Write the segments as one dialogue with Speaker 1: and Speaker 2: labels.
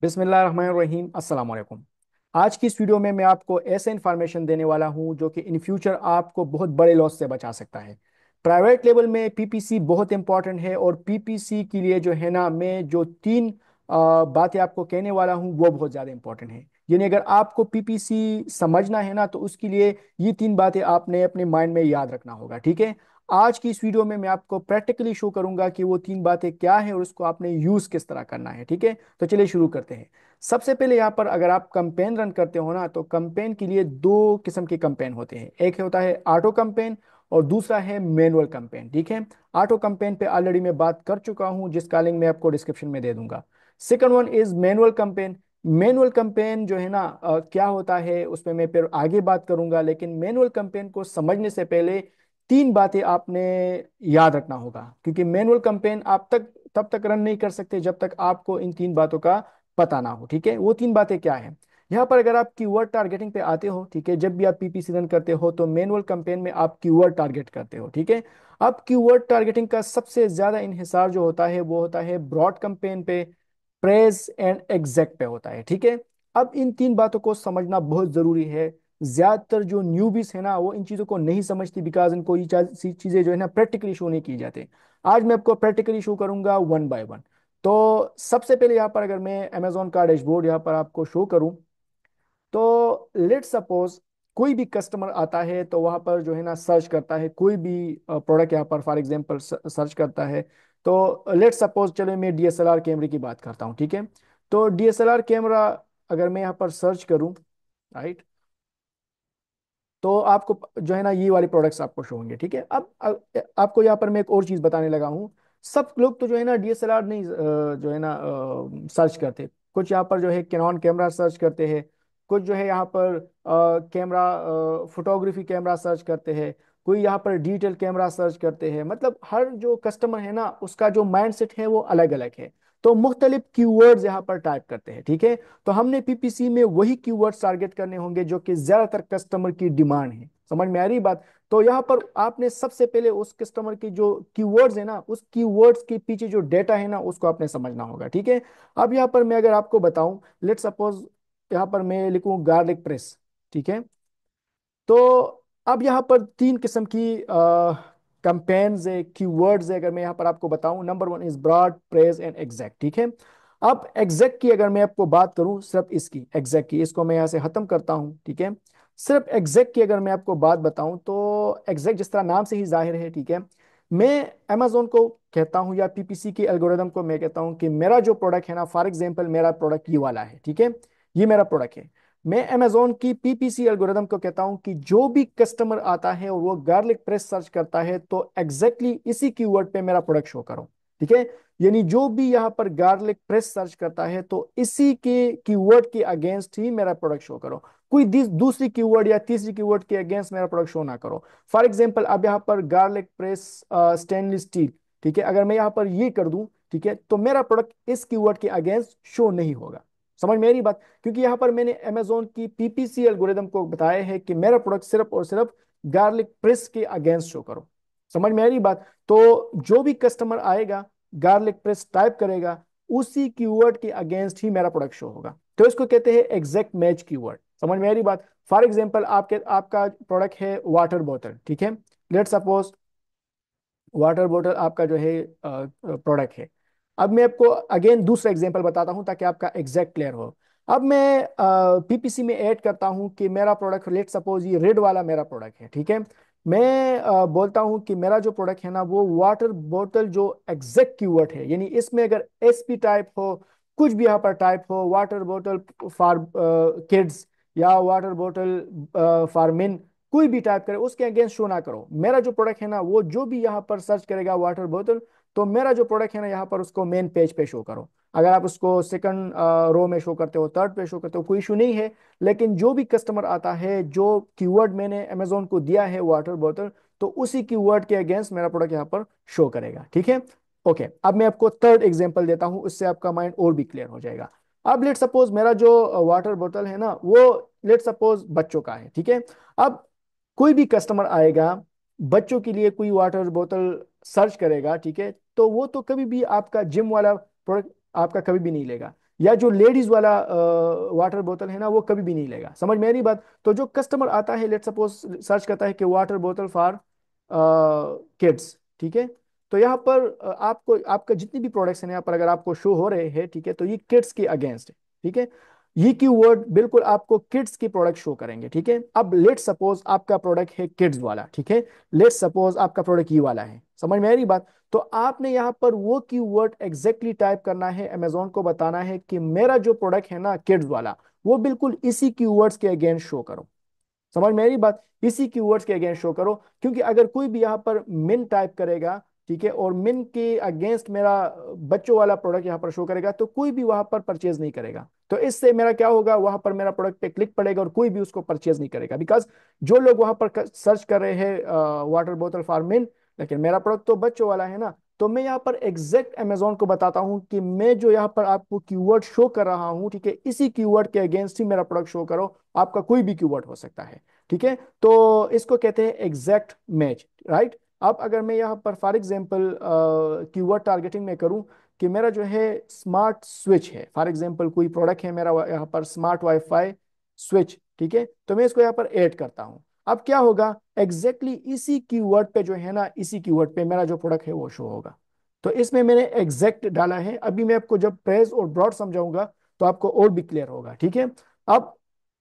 Speaker 1: बिस्मिल्लाहिर्रहमानिर्रहीम अस्सलाम वालेकुम। आज की इस वीडियो में मैं आपको ऐसे इन्फॉर्मेशन देने वाला हूं जो कि इन फ्यूचर आपको बहुत बड़े लॉस से बचा सकता है। प्राइवेट लेवल में पीपीसी बहुत इंपॉर्टेंट है और पीपीसी के लिए जो है ना, मैं जो तीन बातें आपको कहने वाला हूं वो बहुत ज़्यादा इंपॉर्टेंट है। यानी अगर आपको पीपीसी समझना है ना, तो उसके लिए ये तीन बातें आपने अपने माइंड में याद रखना होगा, ठीक है। आज की इस वीडियो में मैं आपको प्रैक्टिकली शो करूंगा कि वो तीन बातें क्या है और उसको आपने यूज किस तरह करना है, ठीक है। तो चलिए शुरू करते हैं। सबसे पहले यहाँ पर अगर आप कंपेन रन करते हो ना, तो कंपेन के लिए दो किस्म के कंपेन होते हैं। एक होता है ऑटो कंपेन और दूसरा है मैनुअल कंपेन, ठीक है। ऑटो कंपेन पे ऑलरेडी मैं बात कर चुका हूँ, जिसका लिंक मैं आपको डिस्क्रिप्शन में दे दूंगा। Second one is manual campaign. Manual campaign जो है ना, क्या होता है उस पर मैं फिर आगे बात करूंगा, लेकिन मैनुअल कंपेन को समझने से पहले तीन बातें आपने याद रखना होगा, क्योंकि मैनुअल कंपेन आप तब तक रन नहीं कर सकते जब तक आपको इन तीन बातों का पता ना हो, ठीक है। वो तीन बातें क्या है? यहाँ पर अगर आप कीवर्ड टारगेटिंग पे आते हो, ठीक है, जब भी आप पीपीसी रन करते हो तो मैनुअल कंपेन में आप कीवर्ड टारगेट करते हो, ठीक है। अब कीवर्ड टारगेटिंग का सबसे ज्यादा इन्हिसार जो होता है वो होता है ब्रॉड कंपेन पे, प्रेज एंड एग्जैक्ट पे होता है, ठीक है। अब इन तीन बातों को समझना बहुत जरूरी है। ज्यादातर जो न्यूबीज है ना, वो इन चीजों को नहीं समझती, बिकॉज इनको ये चीजें जो है ना प्रैक्टिकली शो नहीं की जाती। आज मैं आपको प्रैक्टिकली शो करूंगा वन बाय वन। तो सबसे पहले यहाँ पर अगर मैं अमेजोन का डैशबोर्ड यहाँ पर आपको शो करूं, तो लेट सपोज कोई भी कस्टमर आता है तो वहां पर जो है ना सर्च करता है कोई भी प्रोडक्ट, यहाँ पर फॉर एग्जांपल सर्च करता है। तो लेट सपोज चलो मैं डीएसएलआर कैमरे की बात करता हूँ, ठीक है। तो डीएसएलआर कैमरा अगर मैं यहाँ पर सर्च करूँ, राइट, तो आपको जो है ना ये वाले प्रोडक्ट्स आपको शो होंगे, ठीक है। अब आपको यहाँ पर मैं एक और चीज बताने लगा हूँ। सब लोग तो जो है ना डीएसएलआर नहीं जो है ना सर्च करते। कुछ यहाँ पर जो है कैनन कैमरा सर्च करते हैं, कुछ जो है यहाँ पर कैमरा फोटोग्राफी कैमरा सर्च करते हैं, कोई यहाँ पर डिजिटल कैमरा सर्च करते हैं। मतलब हर जो कस्टमर है ना, उसका जो माइंडसेट है वो अलग अलग है। तो मुख्तलिफ कीवर्ड्स यहाँ पर टाइप करते हैं, ठीक है। तो हमने पीपीसी में वही कीवर्ड्स टारगेट करने होंगे जो कि ज्यादातर कस्टमर की डिमांड है। समझ में आ रही बात? तो यहाँ पर आपने सबसे पहले उस कस्टमर की जो कीवर्ड्स है ना, उस कीवर्ड्स के पीछे जो डेटा है ना, उसको आपने समझना होगा, ठीक है। अब यहाँ पर मैं अगर आपको बताऊं, लेट सपोज यहाँ पर मैं लिखूं गार्लिक प्रेस, ठीक है। तो अब यहाँ पर तीन किस्म की कंपेन्स है, कीवर्ड्स है। अगर मैं यहाँ पर आपको बताऊं, number one is broad, praise and exact, ठीक है। अब एग्जैक्ट की अगर मैं आपको बात करूं, सिर्फ इसकी एग्जैक्ट की, इसको मैं यहाँ से खत्म करता हूं, ठीक है। सिर्फ एग्जैक्ट की अगर मैं आपको बात बताऊं, तो एग्जैक्ट जिस तरह नाम से ही जाहिर है, ठीक है। मैं अमेजोन को कहता हूं या पीपीसी के एल्गोरिदम को मैं कहता हूं कि मेरा जो प्रोडक्ट है ना, फॉर एग्जाम्पल मेरा प्रोडक्ट ये वाला है, ठीक है। ये मेरा प्रोडक्ट है। मैं अमेजोन की पीपीसी एल्गोरिदम को कहता हूं कि जो भी कस्टमर आता है और वो गार्लिक प्रेस सर्च करता है, तो एग्जैक्टली इसी कीवर्ड पे मेरा प्रोडक्ट शो करो, ठीक है। यानी जो भी यहाँ पर गार्लिक प्रेस सर्च करता है, तो इसी के कीवर्ड के अगेंस्ट ही मेरा प्रोडक्ट शो करो। कोई दूसरी कीवर्ड या तीसरी कीवर्ड के अगेंस्ट मेरा प्रोडक्ट शो ना करो। फॉर एग्जाम्पल अब यहाँ पर गार्लिक प्रेस स्टेनलेस स्टील, ठीक है, अगर मैं यहाँ पर ये कर दूं, ठीक है, तो मेरा प्रोडक्ट इस कीवर्ड के अगेंस्ट शो नहीं होगा। समझ मेरी बात? क्योंकि यहां पर मैंने अमेजोन की पीपीसी एल्गोरिदम को बताया है कि मेरा प्रोडक्ट सिर्फ और सिर्फ गार्लिक प्रेस के अगेंस्ट शो करो। समझ में आ रही बात? तो जो भी कस्टमर आएगा, गार्लिक प्रेस टाइप करेगा, उसी कीवर्ड के अगेंस्ट ही मेरा प्रोडक्ट शो होगा। तो इसको कहते हैं एग्जैक्ट मैच कीवर्ड। समझ में आ रही बात? फॉर एग्जाम्पल आपका प्रोडक्ट है वाटर बोतल, ठीक है। लेट सपोज वाटर बॉटल आपका जो है प्रोडक्ट है। अब मैं आपको अगेन दूसरा एग्जांपल बताता हूं ताकि आपका एग्जैक्ट क्लियर हो। अब मैं पीपीसी में ऐड करता हूं कि मेरा प्रोडक्ट, लेट सपोज ये रेड वाला मेरा प्रोडक्ट है, ठीक है। मैं बोलता हूं कि मेरा जो प्रोडक्ट है ना, वो वाटर बॉटल जो एग्जैक्ट कीवर्ड है, यानी इसमें अगर एसपी टाइप हो, कुछ भी यहाँ पर टाइप हो, वाटर बॉटल फॉर किड्स या वाटर बॉटल फॉर मेन, कोई भी टाइप करे, उसके अगेंस्ट शो ना करो। मेरा जो प्रोडक्ट है ना, वो जो भी यहाँ पर सर्च करेगा वाटर बोतल, तो मेरा जो प्रोडक्ट है ना यहाँ पर उसको मेन पेज पे शो करो। अगर आप उसको सेकंड रो में शो करते हो, थर्ड पे शो करते हो, कोई इशू नहीं है। लेकिन जो भी कस्टमर आता है, जो कीवर्ड मैंने अमेजोन को दिया है वाटर बोतल, तो उसी कीवर्ड के अगेंस्ट मेरा प्रोडक्ट यहाँ पर शो करेगा, ठीक है। ओके, अब मैं आपको थर्ड एग्जांपल देता हूँ, उससे आपका माइंड और भी क्लियर हो जाएगा। अब लेट सपोज मेरा जो वाटर बोतल है ना, वो लेट सपोज बच्चों का है, ठीक है। अब कोई भी कस्टमर आएगा, बच्चों के लिए कोई वाटर बोतल सर्च करेगा, ठीक है, तो वो तो कभी भी आपका जिम वाला प्रोडक्ट आपका कभी भी नहीं लेगा। या जो लेडीज वाला वाटर बोतल है ना वो कभी भी नहीं लेगा। समझ में आ रही बात? तो जो कस्टमर आता है, लेट सपोज सर्च करता है कि वाटर बोतल फॉर किड्स, ठीक है, तो यहाँ पर आपको आपका जितनी भी प्रोडक्ट्स हैं यहाँ पर अगर आपको शो हो रहे हैं, ठीक है, तो ये किड्स के अगेंस्ट है, ठीक है। ये कीवर्ड बिल्कुल आपको किड्स की प्रोडक्ट शो करेंगे, ठीक है। अब लेट सपोज आपका प्रोडक्ट है किड्स वाला, ठीक है, लेट सपोज आपका प्रोडक्ट ये वाला है, समझ में आ रही बात? तो आपने यहाँ पर वो कीवर्ड एग्जैक्टली टाइप करना है, अमेजोन को बताना है कि मेरा जो प्रोडक्ट है ना किड्स वाला, वो बिल्कुल इसी कीवर्ड्स के अगेंस्ट शो करो। समझ में आ रही बात? इसी कीवर्ड्स के अगेंस्ट शो करो, क्योंकि अगर कोई भी यहाँ पर मिन टाइप करेगा, ठीक है, और मिन के अगेंस्ट मेरा बच्चों वाला प्रोडक्ट यहाँ पर शो करेगा, तो कोई भी वहां पर परचेज नहीं करेगा। तो इससे मेरा क्या होगा, वहां पर मेरा प्रोडक्ट पे क्लिक पड़ेगा और कोई भी उसको परचेज नहीं करेगा, बिकॉज जो लोग वहां पर सर्च कर रहे हैं वाटर बोतल फॉर मिन, लेकिन मेरा प्रोडक्ट तो बच्चों वाला है ना। तो मैं यहाँ पर एग्जैक्ट अमेजोन को बताता हूँ कि मैं जो यहाँ पर आपको कीवर्ड शो कर रहा हूँ, ठीक है, इसी कीवर्ड के अगेंस्ट ही मेरा प्रोडक्ट शो करो। आपका कोई भी कीवर्ड हो सकता है, ठीक है। तो इसको कहते हैं एग्जैक्ट मैच, राइट। अब अगर मैं यहाँ पर फॉर एग्जांपल कीवर्ड टारगेटिंग में करूँ कि मेरा जो है स्मार्ट स्विच है, फॉर एग्जांपल कोई प्रोडक्ट है मेरा यहाँ पर स्मार्ट वाईफाई स्विच, ठीक है, तो मैं इसको यहाँ पर ऐड करता हूँ। अब क्या होगा, एग्जैक्टली इसी कीवर्ड पे जो है ना, इसी कीवर्ड पे मेरा जो प्रोडक्ट है वो शो होगा। तो इसमें मैंने एग्जैक्ट डाला है। अभी मैं आपको जब प्रेस और ब्रॉड समझाऊंगा तो आपको और भी क्लियर होगा, ठीक है। अब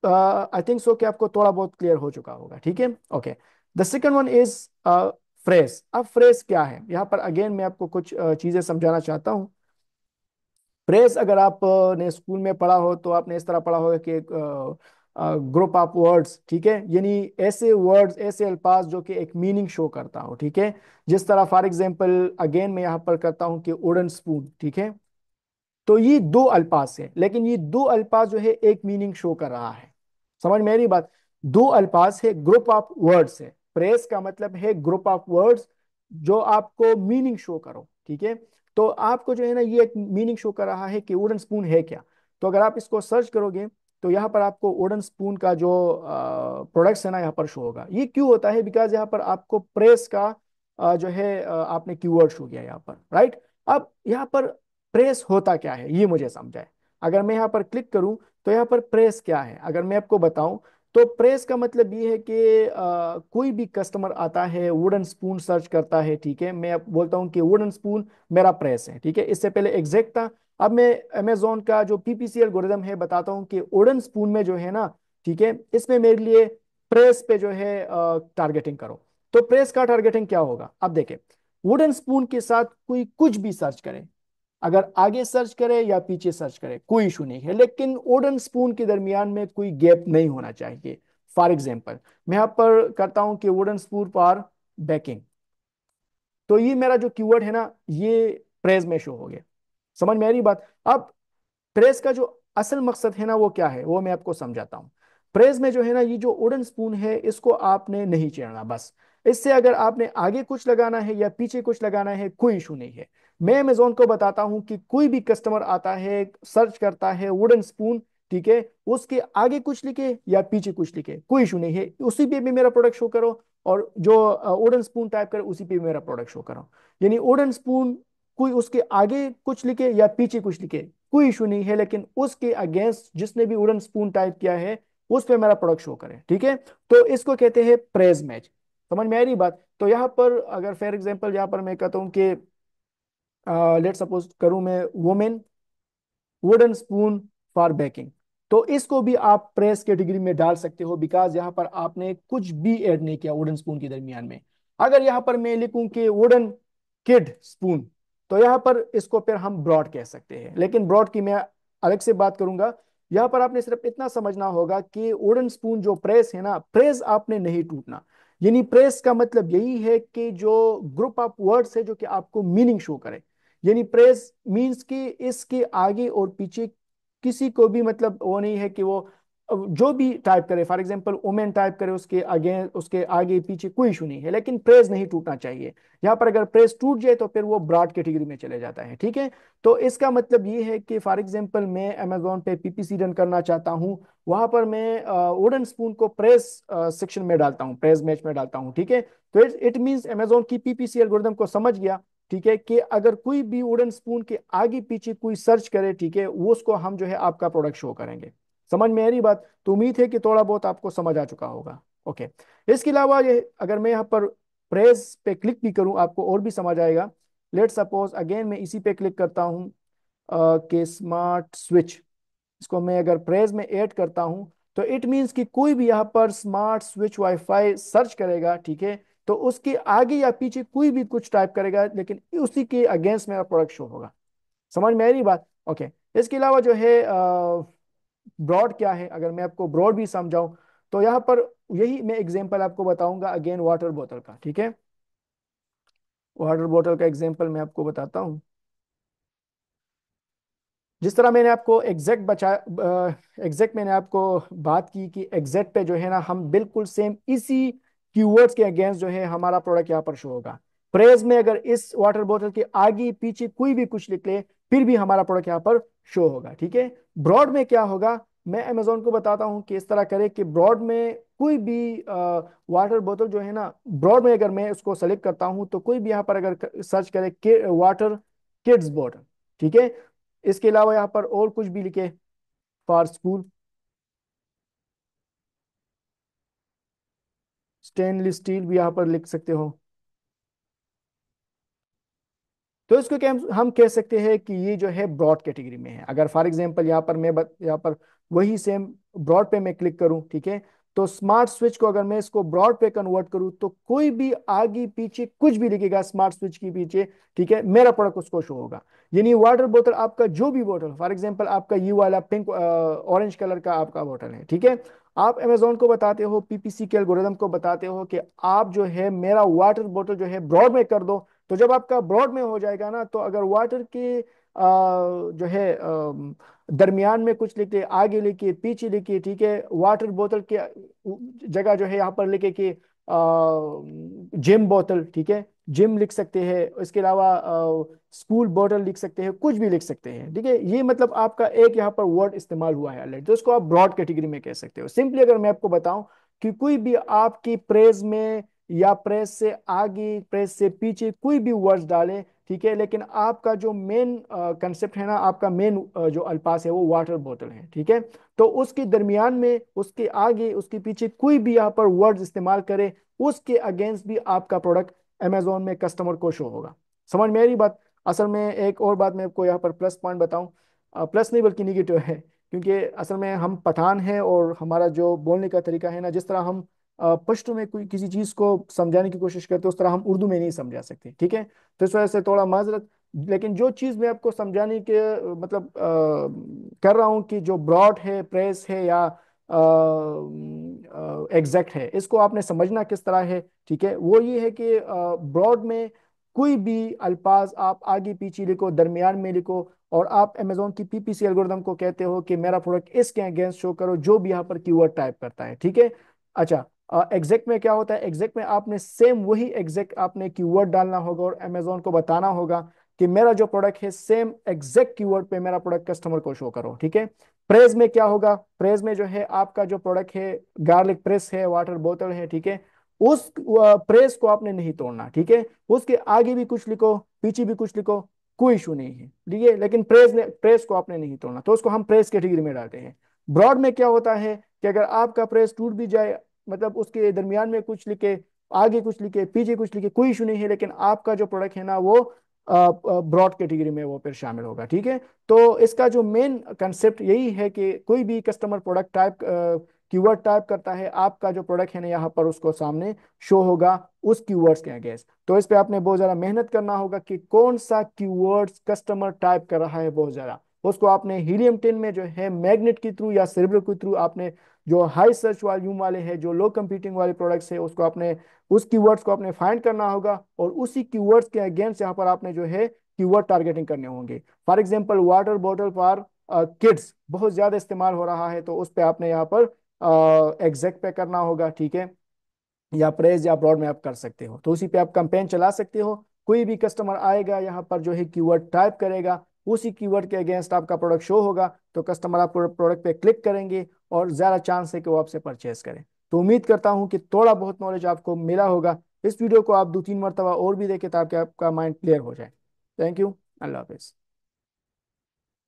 Speaker 1: आई थिंक सो कि आपको थोड़ा बहुत क्लियर हो चुका होगा, ठीक है। Okay, the second one is phrase. अब फ्रेज क्या है, यहाँ पर अगेन मैं आपको कुछ चीजें समझाना चाहता हूँ। फ्रेज अगर आप ने स्कूल में पढ़ा हो तो आपने इस तरह पढ़ा होगा कि ग्रुप ऑफ वर्ड्स, ठीक है, यानी ऐसे वर्ड्स, ऐसे अल्फाज जो कि एक मीनिंग शो करता हो, ठीक है। जिस तरह फॉर एग्जांपल अगेन मैं यहाँ पर करता हूँ कि वुडन स्पून, ठीक है। तो ये दो अल्फाज है, लेकिन ये दो अल्फाज जो है एक मीनिंग शो कर रहा है। समझ में मेरी बात? दो अल्फाज है, ग्रुप ऑफ वर्ड्स है। प्रेस का मतलब है ग्रुप ऑफ वर्ड्स जो आपको मीनिंग शो करो, ठीक है। तो आपको जो है ना ये एक मीनिंग शो कर रहा है कि वुडन स्पून है क्या। तो अगर आप इसको सर्च करोगे तो यहाँ पर आपको वुडन स्पून का जो प्रोडक्ट्स है ना यहाँ पर शो होगा। ये क्यों होता है, बिकॉज यहाँ पर आपको प्रेस का जो है आपने कीवर्ड शो किया यहाँ पर, राइट। अब यहाँ पर प्रेस होता क्या है ये मुझे समझाए। अगर मैं यहाँ पर क्लिक करूं तो यहाँ पर प्रेस क्या है अगर मैं आपको बताऊं, तो प्रेस का मतलब ये है कि कोई भी कस्टमर आता है, वुडन स्पून सर्च करता है, ठीक है, मैं अब बोलता हूँ कि वुडन स्पून मेरा प्रेस है, ठीक है। इससे पहले एग्जैक्ट था। अब मैं अमेजोन का जो पीपीसी एल्गोरिथम है बताता हूँ कि वुडन स्पून में जो है ना, ठीक है, इसमें मेरे लिए प्रेस पे जो है टारगेटिंग करो। तो प्रेस का टारगेटिंग क्या होगा, अब देखें, वुडन स्पून के साथ कोई कुछ भी सर्च करे, अगर आगे सर्च करे या पीछे सर्च करे कोई इशू नहीं है, लेकिन वुडन स्पून के दरमियान में कोई गैप नहीं होना चाहिए। फॉर एग्जाम्पल मैं यहाँ पर करता हूं कि वुडन स्पून फॉर बेकिंग, तो ये मेरा जो कीवर्ड है ना ये प्रेज में शो हो गया। समझ में आ रही बात? अब प्रेस का जो असल मकसद है ना वो क्या है वो मैं आपको समझाता हूँ। प्रेस में जो है ना ये जो वुडन स्पून है इसको आपने नहीं छेड़ना बस। इससे अगर आपने आगे कुछ लगाना है या पीछे कुछ लगाना है कोई इशू नहीं है। मैं अमेजोन को बताता हूं कि कोई भी कस्टमर आता है, सर्च करता है वुडन स्पून, ठीक है, उसके आगे कुछ लिखे या पीछे कुछ लिखे कोई इशू नहीं है, उसी पे भी मेरा प्रोडक्ट शो करो। और जो वुडन स्पून टाइप करे उसी पे भी मेरा प्रोडक्ट शो करो। यानी वुडन स्पून कोई उसके आगे कुछ लिखे या पीछे कुछ लिखे कोई इशू नहीं है, लेकिन उसके अगेंस्ट जिसने भी वुडन स्पून टाइप किया है उस पे मेरा प्रोडक्ट शो करे, ठीक है। तो इसको कहते हैं प्रेज मैच। समझ में आ रही बात? तो यहाँ पर अगर फॉर एग्जांपल यहाँ पर मैं कहता हूँ कि लेट सपोज करूँ मैं women wooden spoon for baking, तो इसको भी आप प्रेस कैटेगरी में डाल सकते हो, बिकॉज यहाँ पर आपने कुछ भी ऐड नहीं किया वुडन स्पून के दरमियान में। अगर यहाँ पर मैं लिखूं कि वुडन किड स्पून, तो यहाँ पर इसको फिर हम ब्रॉड कह सकते हैं, लेकिन ब्रॉड की मैं अलग से बात करूंगा। यहाँ पर आपने सिर्फ इतना समझना होगा कि वुडन स्पून जो प्रेस है ना, प्रेस आपने नहीं टूटना। यानी प्रेस का मतलब यही है कि जो ग्रुप ऑफ वर्ड्स है जो कि आपको मीनिंग शो करे। यानी प्रेस मींस कि इसके आगे और पीछे किसी को भी मतलब वो नहीं है कि वो जो भी टाइप करे, फॉर एग्जांपल वुमेन टाइप करे, उसके आगे पीछे कोई इशू नहीं है, लेकिन प्रेस नहीं टूटना चाहिए। यहाँ पर अगर प्रेस टूट जाए तो फिर वो ब्रॉड कैटेगरी में चले जाता है, ठीक है। तो इसका मतलब ये है कि फॉर एग्जांपल मैं अमेजोन पे पीपीसी रन करना चाहता हूँ, वहां पर मैं वुडन स्पून को प्रेस सेक्शन में डालता हूँ, प्रेस मैच में डालता हूँ, ठीक है। तो इट मींस अमेजोन की पीपीसी एल्गोरिथम को समझ गया ठीक है, कि अगर कोई भी वुडन स्पून के आगे पीछे कोई सर्च करे, ठीक है, वो उसको हम जो है आपका प्रोडक्ट शो करेंगे। समझ में आ रही बात? तो उम्मीद है कि थोड़ा बहुत आपको समझ आ चुका होगा। ओके। इसके अलावा ये अगर मैं यहाँ पर प्रेस पे क्लिक भी करूँ, आपको और भी समझ आएगा। लेट सपोज अगेन मैं इसी पे क्लिक करता हूँ कि स्मार्ट स्विच, इसको मैं अगर प्रेज में ऐड करता हूं, तो इट मींस कि कोई भी यहाँ पर स्मार्ट स्विच वाईफाई सर्च करेगा, ठीक है, तो उसके आगे या पीछे कोई भी कुछ टाइप करेगा, लेकिन उसी के अगेंस्ट मेरा प्रोडक्ट शो होगा। समझ में आ रही बात? ओके। इसके अलावा जो है ब्रॉड क्या है, अगर मैं आपको ब्रॉड भी समझाऊं, तो यहाँ पर यही मैं एग्जांपल आपको बताऊंगा अगेन वाटर बोतल का, ठीक है। वाटर बोतल का एग्जांपल मैं आपको बताता हूँ। जिस तरह मैंने आपको एग्जैक्ट मैंने आपको बात की कि एग्जैक्ट पे जो है ना हम बिल्कुल सेम इसी कीवर्ड्स के अगेंस्ट जो है हमारा प्रोडक्ट यहाँ पर शो होगा। प्रेज में अगर इस वाटर बोतल के आगे पीछे कोई भी कुछ लिख ले, फिर भी हमारा प्रोडक्ट यहाँ पर शो होगा, ठीक है। ब्रॉड में क्या होगा, मैं अमेजोन को बताता हूँ कि इस तरह करे कि ब्रॉड में कोई भी वाटर बोतल जो है ना, ब्रॉड में अगर मैं उसको सेलेक्ट करता हूँ, तो कोई भी यहाँ पर अगर सर्च करे वाटर किड्स बोतल, ठीक है। इसके अलावा यहाँ पर और कुछ भी लिखे, फॉर स्कूल, स्टेनलेस स्टील भी यहाँ पर लिख सकते हो। तो इसको क्या हम कह सकते हैं कि ये जो है ब्रॉड कैटेगरी में है। अगर फॉर एग्जांपल यहाँ पर यहाँ पर वही सेम ब्रॉड पे मैं क्लिक करूं, ठीक है, तो स्मार्ट स्विच को अगर मैं इसको ब्रॉड पे कन्वर्ट करूं, तो कोई भी आगे पीछे कुछ भी लिखेगा स्मार्ट स्विच के पीछे, ठीक है, मेरा प्रोडक्ट उसको शो होगा। यानी वाटर बोतल आपका जो भी बोतल, फॉर एग्जाम्पल आपका ये वाला पिंक ऑरेंज कलर का आपका बोतल है, ठीक है, आप अमेजोन को बताते हो, पीपीसी के एल्गोरिदम को बताते हो कि आप जो है मेरा वाटर बोतल जो है ब्रॉड में कर दो। तो जब आपका ब्रॉड में हो जाएगा ना, तो अगर वाटर के जो है दरमियान में कुछ लिखे, आगे लिखिए, पीछे लिखिए, ठीक है, वाटर बोतल के जगह जो है यहाँ पर लिखे कि जिम बोतल, ठीक है, जिम लिख सकते हैं। इसके अलावा स्कूल बोतल लिख सकते हैं, कुछ भी लिख सकते हैं, ठीक है। ये मतलब आपका एक यहाँ पर वर्ड इस्तेमाल हुआ है ऑलरेडी, तो इसको आप ब्रॉड कैटेगरी में कह सकते हो। सिंपली अगर मैं आपको बताऊं कि कोई भी आपकी प्रेज में या प्रेस से आगे प्रेस से पीछे कोई भी वर्ड्स डालें, ठीक है, लेकिन आपका जो मेन कंसेप्ट है ना, आपका मेन जो अल्पास है वो वाटर बोतल है, ठीक है, तो उसके दरमियान में, उसके आगे, उसके पीछे कोई भी यहाँ पर वर्ड्स इस्तेमाल करे, उसके अगेंस्ट भी आपका प्रोडक्ट अमेजोन में कस्टमर को शो होगा। समझ में आ रही बात? असल में एक और बात मैं आपको यहाँ पर प्लस पॉइंट बताऊं, प्लस नहीं बल्कि निगेटिव है, क्योंकि असल में हम पठान हैं और हमारा जो बोलने का तरीका है ना, जिस तरह हम पश्तो में कोई किसी चीज को समझाने की कोशिश करते हैं, उस तरह हम उर्दू में नहीं समझा सकते, ठीक है। तो इस वजह से थोड़ा माजरत। लेकिन जो चीज मैं आपको समझाने के मतलब कर रहा हूँ कि जो ब्रॉड है, प्रेस है या एग्जैक्ट है, इसको आपने समझना किस तरह है, ठीक है, वो ये है कि ब्रॉड में कोई भी अल्फाज आप आगे पीछे लिखो, दरमियान में लिखो, और आप अमेजोन की पीपीसी एल्गोरिदम को कहते हो कि मेरा प्रोडक्ट इसके अगेंस्ट शो करो, जो भी यहाँ पर कीवर्ड टाइप करता है, ठीक है। अच्छा, एग्जैक्ट में क्या होता है, एग्जैक्ट में आपने सेम वही एग्जैक्ट आपने कीवर्ड डालना होगा और अमेजोन को बताना होगा कि मेरा जो प्रोडक्ट है सेम एग्जैक्ट कीवर्ड पे मेरा प्रोडक्ट कस्टमर को शो करो, ठीक है। प्रेज में क्या होगा, प्रेज में जो है आपका जो प्रोडक्ट है गार्लिक प्रेस है, वाटर बोतल है, ठीक है, उस प्रेस को आपने नहीं तोड़ना, ठीक है, उसके आगे भी कुछ लिखो, पीछे भी कुछ लिखो, कोई इशू नहीं है, ठीक है, लेकिन प्रेस को आपने नहीं तोड़ना, तो उसको हम प्रेस कैटेगरी में डालते हैं। ब्रॉड में क्या होता है कि अगर आपका प्रेस टूट भी जाए, मतलब उसके दरमियान में कुछ लिखे, आगे कुछ लिखे, पीछे कुछ लिखे, कोई इशू नहीं है, लेकिन आपका जो प्रोडक्ट है ना वो ब्रॉड कैटेगरी में वो फिर शामिल होगा, ठीक है। तो इसका जो मेन कंसेप्ट यही है कि कोई भी customer product type keyword type करता है, आपका जो प्रोडक्ट है ना यहाँ पर उसको सामने शो होगा उस कीवर्ड्स के अगेंस्ट। तो इस पे आपने बहुत ज्यादा मेहनत करना होगा कि कौन सा कीवर्ड्स कस्टमर टाइप कर रहा है, बहुत ज्यादा उसको आपने हीलियम 10 में जो है मैग्नेट के थ्रू या सिल्वर के थ्रू आपने जो हाई सर्च वॉल्यूम वाले हैं, जो लो कंपीटिंग वाले प्रोडक्ट्स है, उसको आपने उस कीवर्ड्स को आपने फाइंड करना होगा, और उसी कीवर्ड्स के अगेंस्ट यहाँ पर आपने जो है कीवर्ड टारगेटिंग करने होंगे। For example water bottle for kids बहुत ज्यादा इस्तेमाल हो रहा है, तो उस पे आपने यहाँ पर एग्जैक्ट पे करना होगा, ठीक है, या प्रेस या ब्रॉड में आप कर सकते हो, तो उसी पे आप कैंपेन चला सकते हो। कोई भी कस्टमर आएगा यहाँ पर जो है कीवर्ड टाइप करेगा, उसी कीवर्ड के अगेंस्ट आपका प्रोडक्ट शो होगा, तो कस्टमर आप प्रोडक्ट पे क्लिक करेंगे और ज्यादा चांस है कि वो आपसे परचेस करें। तो उम्मीद करता हूँ कि थोड़ा बहुत नॉलेज आपको मिला होगा। इस वीडियो को आप 2-3 मरतबा और भी देखें ताकि आपका माइंड क्लियर हो जाए। Thank you. Allah Hafiz.